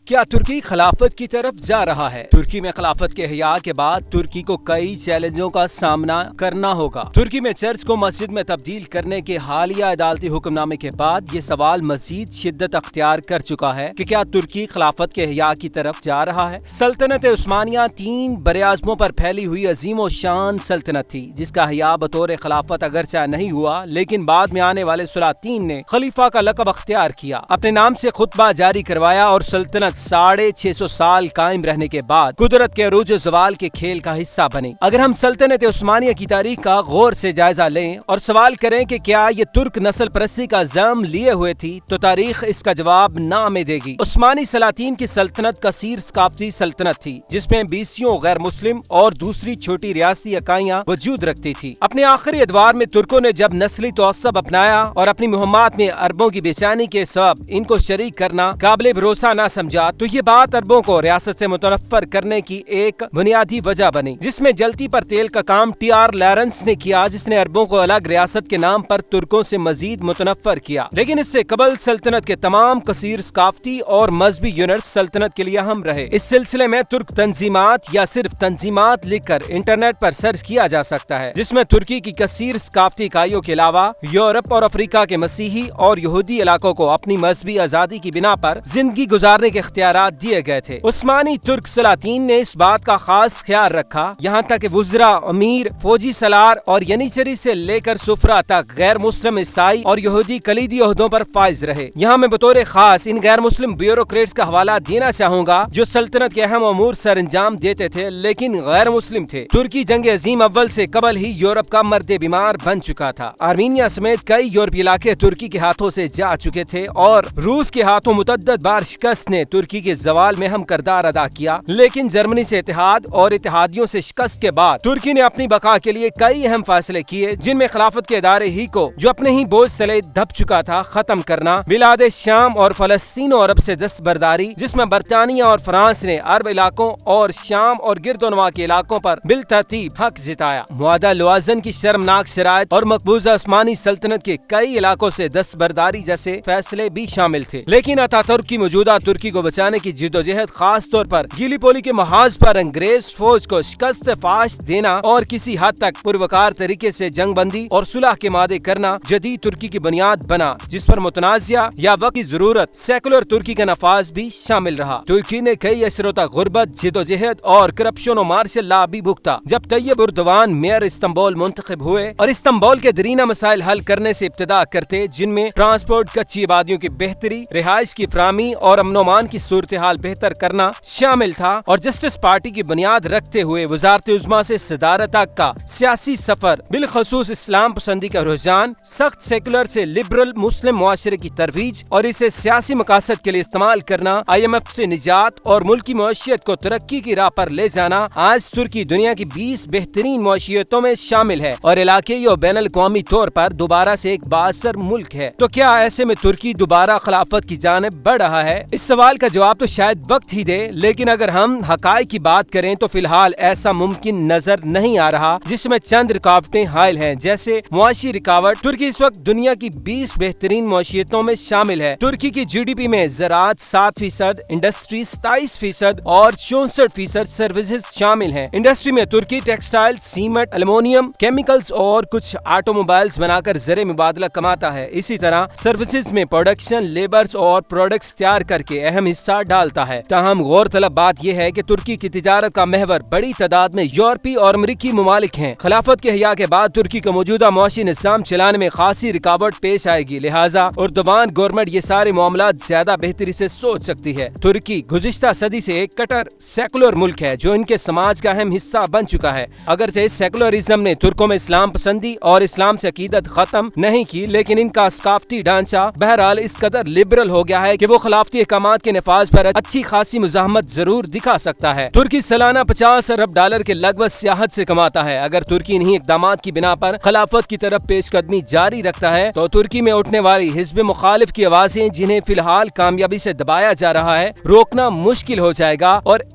کیا ترکی خلافت کی طرف جا رہا ہے؟ ترکی میں خلافت کے احیاء کے بعد ترکی کو کئی چیلنجوں کا سامنا کرنا ہوگا۔ ترکی میں چرچ کو مسجد میں تبدیل کرنے کے حالیہ عدالتی حکم نامے کے بعد یہ سوال مزید شدت اختیار کر چکا ہے کہ کیا ترکی خلافت کے احیاء کی طرف جا رہا ہے؟ سلطنت عثمانیہ 3 براعظموں پر پھیلی ہوئی عظیم و شان سلطنت تھی، جس کا احیاء بطور خلافت اگرچہ نہیں ہوا، لیکن بعد میں آنے والے سلاطین نے خلیفہ کا لقب اختیار کیا، اپنے نام سے خطبہ جاری کروایا اور سلطنت 650 سال قائم رہنے کے بعد قدرت کے عروج و زوال کے کھیل کا حصہ بنی۔ اگر ہم سلطنت عثمانیہ کی تاریخ کا غور سے جائزہ لیں اور سوال کریں کہ کیا یہ ترک نسل پرستی کا زعم لیے ہوئے تھی، تو تاریخ اس کا جواب نہ ہمیں دے گی۔ عثمانی سلاطین کی سلطنت کثیر ثقافتی سلطنت تھی، جس میں 20 غیر مسلم اور دوسری چھوٹی ریاستی اکائیاں وجود رکھتی تھی۔ اپنے آخری ادوار میں ترکوں نے جب نسلی تعصب اپنایا اور اپنی مہمات میں عربوں کی بے چینی کے سبب ان کو شریک کرنا قابل بھروسہ نہ سمجھا، تو یہ بات عربوں کو ریاست سے متنفر کرنے کی ایک بنیادی وجہ بنی، جس میں جلتی پر تیل کا کام TR لارنس نے کیا، جس نے عربوں کو الگ ریاست کے نام پر ترکوں سے مزید متنفر کیا۔ لیکن اس سے قبل سلطنت کے تمام کثیر ثقافتی اور مذہبی یونٹس سلطنت کے لیے اہم رہے۔ اس سلسلے میں ترک تنظیمات یا صرف تنظیمات لکھ کر انٹرنیٹ پر سرچ کیا جا سکتا ہے، جس میں ترکی کی کثیر ثقافتی اکائیوں کے علاوہ یورپ اور افریقہ کے مسیحی اور یہودی علاقوں کو اپنی مذہبی آزادی کی بنا پر زندگی گزارنے کے اختیارات دیے گئے تھے۔ عثمانی ترک سلاطین نے اس بات کا خاص خیال رکھا، یہاں تک کہ وزراء، امیر، فوجی سالار اور ینیچری سے لے کر سفرا تک غیر مسلم عیسائی اور یہودی کلیدی عہدوں پر فائز رہے۔ یہاں میں بطور خاص ان غیر مسلم بیوروکریٹس کا حوالہ دینا چاہوں گا جو سلطنت کے اہم امور سر انجام دیتے تھے لیکن غیر مسلم تھے۔ ترکی جنگ عظیم اول سے قبل ہی یورپ کا مرد بیمار بن چکا تھا۔ آرمینیا سمیت کئی یورپی علاقے ترکی کے ہاتھوں سے جا چکے تھے اور روس کے ہاتھوں متعدد بار شکست نے ترکی کے زوال میں اہم کردار ادا کیا، لیکن جرمنی سے اتحاد اور اتحادیوں سے شکست کے بعد ترکی نے اپنی بقا کے لیے کئی اہم فیصلے کیے، جن میں خلافت کے ادارے ہی کو جو اپنے ہی بوجھ تلے دب چکا تھا ختم کرنا، بلاد شام اور فلسطین و عرب سے دستبرداری، جس میں برطانیہ اور فرانس نے عرب علاقوں اور شام اور گرد و نواح کے علاقوں پر بالترتیب حق جتایا، معاہدہ لوازن کی شرمناک شرائط اور مقبوضہ عثمانی سلطنت کے کئی علاقوں سے دستبرداری جیسے فیصلے بھی شامل تھے۔ لیکن اتاتورک کی موجودہ ترکی کو بچانے کی جدوجہد خاص طور پر گیلی پولی کے محاذ پر انگریز فوج کو شکست فاش دینا اور کسی حد تک پروکار طریقے سے جنگ بندی اور صلح کے مادے کرنا جدید ترکی کی بنیاد بنا، جس پر متنازعہ یا وقت کی ضرورت سیکولر ترکی کا نفاذ بھی شامل رہا۔ ترکی نے کئی عصروں تک غربت، جدوجہد اور کرپشن و مارشل لا بھی بھگتا۔ جب طیب اردوان میئر استنبول منتخب ہوئے اور استنبول کے درینہ مسائل حل کرنے سے ابتدا کرتے، جن میں ٹرانسپورٹ، کچی آبادیوں کی بہتری، رہائش کی فراہمی اور امن و امان کی صورتحال بہتر کرنا شامل تھا، اور جسٹس پارٹی کی بنیاد رکھتے ہوئے وزارت عظمیٰ سے صدارت تک کا سیاسی سفر، بالخصوص اسلام پسندی کا رجحان، سخت سیکولر سے لبرل مسلم معاشرے کی ترویج اور اسے سیاسی مقاصد کے لیے استعمال کرنا، IMF سے نجات اور ملکی معیشت کو ترقی کی راہ پر لے جانا، آج ترکی دنیا کی 20 بہترین معیشتوں میں شامل ہے اور علاقائی اور بین الاقوامی طور پر دوبارہ سے ایک بااثر ملک ہے۔ تو کیا ایسے میں ترکی دوبارہ خلافت کی جانب بڑھ رہا ہے؟ اس سوال کا جواب تو شاید وقت ہی دے، لیکن اگر ہم حقائق کی بات کریں تو فی الحال ایسا ممکن نظر نہیں آ رہا، جس میں چند رکاوٹیں حائل ہیں، جیسے معاشی رکاوٹ۔ ترکی اس وقت دنیا کی 20 بہترین معیشتوں میں شامل ہے۔ ترکی کی GDP میں زراعت 7%، انڈسٹری 27% اور 64% سروسز شامل ہیں۔ انڈسٹری میں ترکی ٹیکسٹائل، سیمنٹ، ایلومینیم، کیمیکلز اور کچھ آٹو موبائلز بنا کر زر مبادلہ کماتا ہے۔ اسی طرح سروسز میں پروڈکشن، لیبرز اور پروڈکٹس تیار کر کے اہم حصہ ڈالتا ہے۔ تاہم غور طلب بات یہ ہے کہ ترکی کی تجارت کا محور بڑی تعداد میں یورپی اور امریکی ممالک ہیں۔ خلافت کے احیاء کے بعد ترکی کا موجودہ معاشی نظام چلانے میں خاصی رکاوٹ پیش آئے گی، لہٰذا اردوان گورنمنٹ یہ سارے معاملات زیادہ بہتری سے سوچ سکتی ہے۔ ترکی گزشتہ صدی سے ایک کٹر سیکولر ملک ہے جو ان کے سماج کا اہم حصہ بن چکا ہے۔ اگرچہ سیکولرزم نے ترکوں میں اسلام پسندی اور اسلام سے عقیدت ختم نہیں کی، لیکن ان کا ثقافتی ڈھانچہ بہرحال اس قدر لبرل ہو گیا ہے کہ وہ خلافتی احکامات کے نفاذ پر اچھی خاصی مزاحمت ضرور دکھا سکتا ہے۔ ترکی سالانہ $50 ارب کے لگ بھگ سیاحت سے کماتا ہے۔ اگر ترکی انہی اقدامات کی بنا پر خلافت کی طرف پیش قدمی جاری رکھتا ہے تو ترکی میں اٹھنے والی حزب مخالف کی آوازیں، جنہیں فی الحال کامیابی سے دبایا جا رہا ہے، روکنا مشکل ہو جائے گا، اور